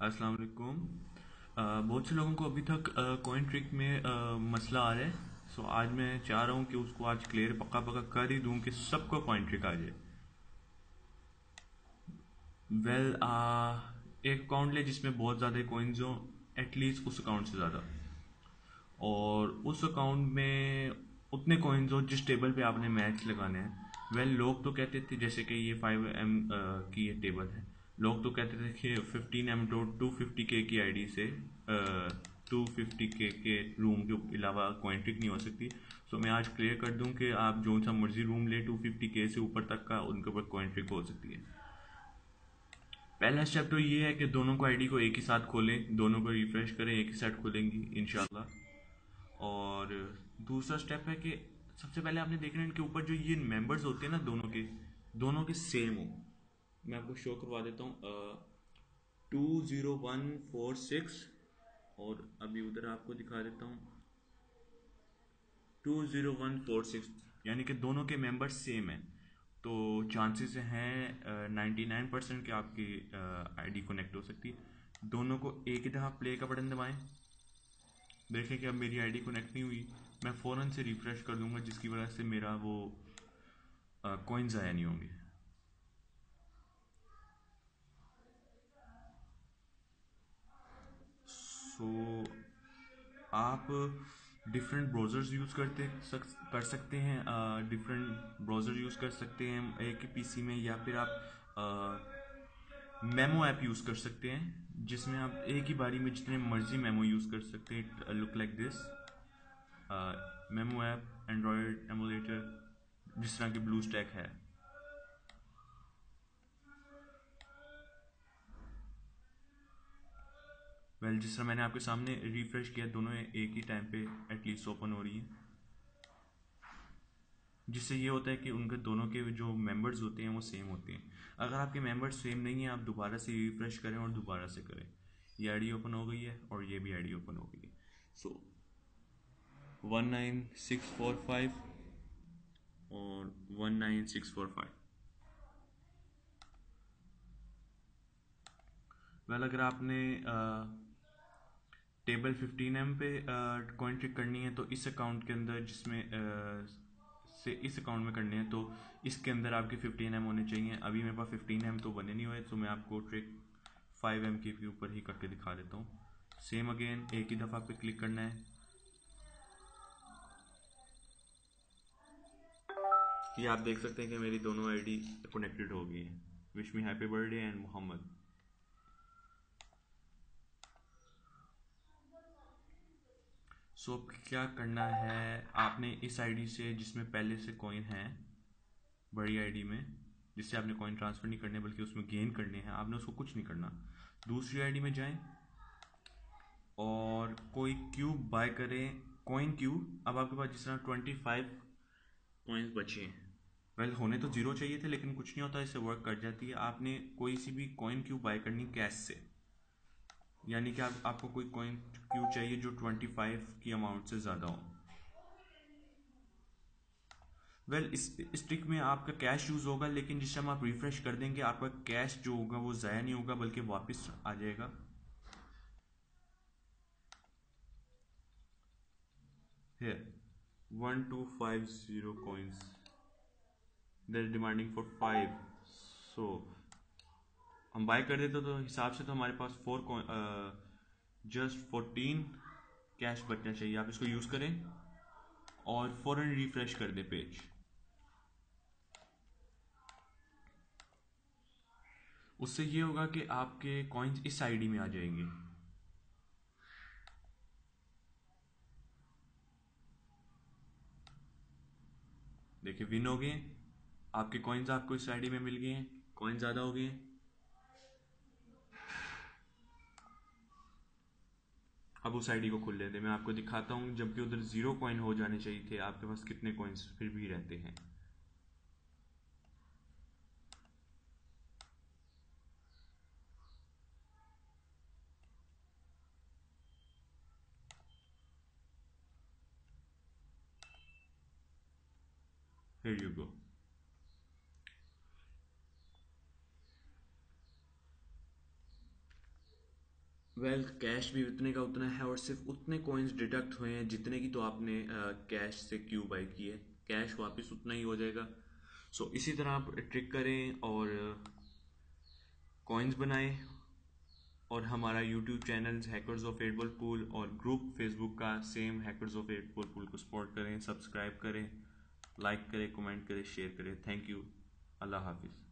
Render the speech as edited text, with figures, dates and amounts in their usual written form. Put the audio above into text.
अस्सलाम वालेकुम। बहुत से लोगों को अभी तक कॉइन ट्रिक में मसला आ रहा है। सो आज मैं चाह रहा हूँ कि उसको आज क्लियर पक्का पक्का कर ही दूँ कि सबको कॉइन ट्रिक आ जाए। वेल एक अकाउंट ले जिसमें बहुत ज़्यादा कॉइन्स हो, एटलीस्ट उस अकाउंट से ज़्यादा, और उस अकाउंट में उतने कॉइन्स हो जिस टेबल पे आपने मैच लगाने हैं। लोग तो कहते थे, जैसे कि ये 5M की ये टेबल है, लोग तो कहते थे कि 15M तो 250K की आईडी से 250K के रूम के अलावा कॉइन ट्रिक नहीं हो सकती। सो मैं आज क्लियर कर दूं कि आप जो सा मर्जी रूम ले 250K से ऊपर तक का, उनके ऊपर कॉइन ट्रिक हो सकती है। पहला स्टेप तो ये है कि दोनों को आईडी को एक ही साथ खोलें, दोनों को रिफ्रेश करें, एक ही साथ खोलेंगी इंशाल्लाह। और दूसरा स्टेप है कि सबसे पहले आपने देखना है इनके ऊपर जो ये मेंबर्स होते हैं ना, दोनों के सेम हो। मैं आपको शो करवा देता हूँ। 20146, और अभी उधर आपको दिखा देता हूँ 20146, यानी कि दोनों के मेंबर्स सेम हैं। तो चांसेस हैं 99% कि आपकी आईडी कनेक्ट हो सकती है। दोनों को एक ही दफ़ा प्ले का बटन दबाएं। देखें कि अब मेरी आईडी कनेक्ट नहीं हुई। मैं फ़ौरन से रिफ़्रेश कर दूंगा, जिसकी वजह से मेरा वो कॉइन ज़ाया नहीं होंगे। सो आप डिफरेंट ब्राउज़र्स यूज़ कर सकते हैं, डिफरेंट ब्राउज़र यूज़ कर सकते हैं एक ही पीसी में, या फिर आप मेमो ऐप यूज़ कर सकते हैं, जिसमें आप एक ही बारी में जितने मर्जी मेमो यूज़ कर सकते हैं। Look like this memo app, Android emulator, जिस तरह की ब्लू स्टैक है। जिस तरह मैंने आपके सामने रिफ्रेश किया, दोनों एक ही टाइम पे एटलीस्ट ओपन हो रही है, जिससे ये होता है कि उनके दोनों के जो मेंबर्स होते हैं वो सेम होते हैं। अगर आपके मेंबर्स सेम नहीं है, आप दोबारा से रिफ्रेश करें और दोबारा से करें। ये आईडी ओपन हो गई है और ये भी आईडी ओपन हो गई है। सो 19645 और 19645। अगर आपने टेबल 15M पे कॉइन ट्रिक करनी है, तो इस अकाउंट के अंदर जिसमें से इस अकाउंट में करनी है, तो इसके अंदर आपके 15M होने चाहिए। अभी मेरे पास 15M तो बने नहीं हुए, तो मैं आपको ट्रिक 5M के ऊपर ही करके दिखा देता हूँ। सेम अगेन एक ही दफ़ा पे क्लिक करना है। ये आप देख सकते हैं कि मेरी दोनों आईडी कनेक्टेड हो गई हैं। Wish me happy birthday and Mohammad. So क्या करना है, आपने इस आईडी से जिसमें पहले से कॉइन है, बड़ी आईडी में, जिससे आपने कॉइन ट्रांसफ़र नहीं करने बल्कि उसमें गेन करने हैं, आपने उसको कुछ नहीं करना। दूसरी आईडी में जाएं और कोई क्यूब बाय करें, कॉइन क्यूब। अब आपके पास जिस तरह 25 कॉइन्स बचे हैं, होने तो ज़ीरो चाहिए थे, लेकिन कुछ नहीं होता, इससे वर्क कर जाती है। आपने कोई सी भी कॉइन क्यूब बाय करनी कैश से, यानी कि आपको कोई कॉइन क्यूब चाहिए जो 25 की अमाउंट से ज़्यादा हो। इस ट्रिक में आपका कैश यूज़ होगा, लेकिन जिस टाइम आप रिफ्रेश कर देंगे, आपका कैश जो होगा वो ज़ाया नहीं होगा, बल्कि वापस आ जाएगा। है 1250 coins, they're demanding for 5। सो हम बाय कर देते तो हिसाब से तो हमारे पास जस्ट 14 कैश बचना चाहिए। आप इसको यूज़ करें और फौरन रिफ्रेश कर दें पेज। उससे ये होगा कि आपके कॉइन्स इस आईडी में आ जाएंगे। देखिए विन हो गए, आपके कॉइन्स आपको इस आईडी में मिल गए हैं, कॉइन ज़्यादा हो गए हैं। अब उस आईडी को खोल लेते हैं, मैं आपको दिखाता हूँ, जबकि उधर ज़ीरो कॉइन हो जाने चाहिए थे, आपके पास कितने कॉइन्स फिर भी रहते हैं। Here you go. Well cash भी उतने का उतना है और सिर्फ उतने कॉइन्स डिडक्ट हुए हैं जितने की तो आपने कैश से क्यू बाई की है। कैश वापस उतना ही हो जाएगा। सो इसी तरह आप ट्रिक करें और कॉइन्स बनाएं। और हमारा YouTube channel hackers of 8 ball pool और ग्रुप फेसबुक का same hackers of 8 ball pool को सपोर्ट करें, सब्सक्राइब करें, लाइक करें, कमेंट करें, शेयर करें। Thank you. अल्लाह हाफिज़।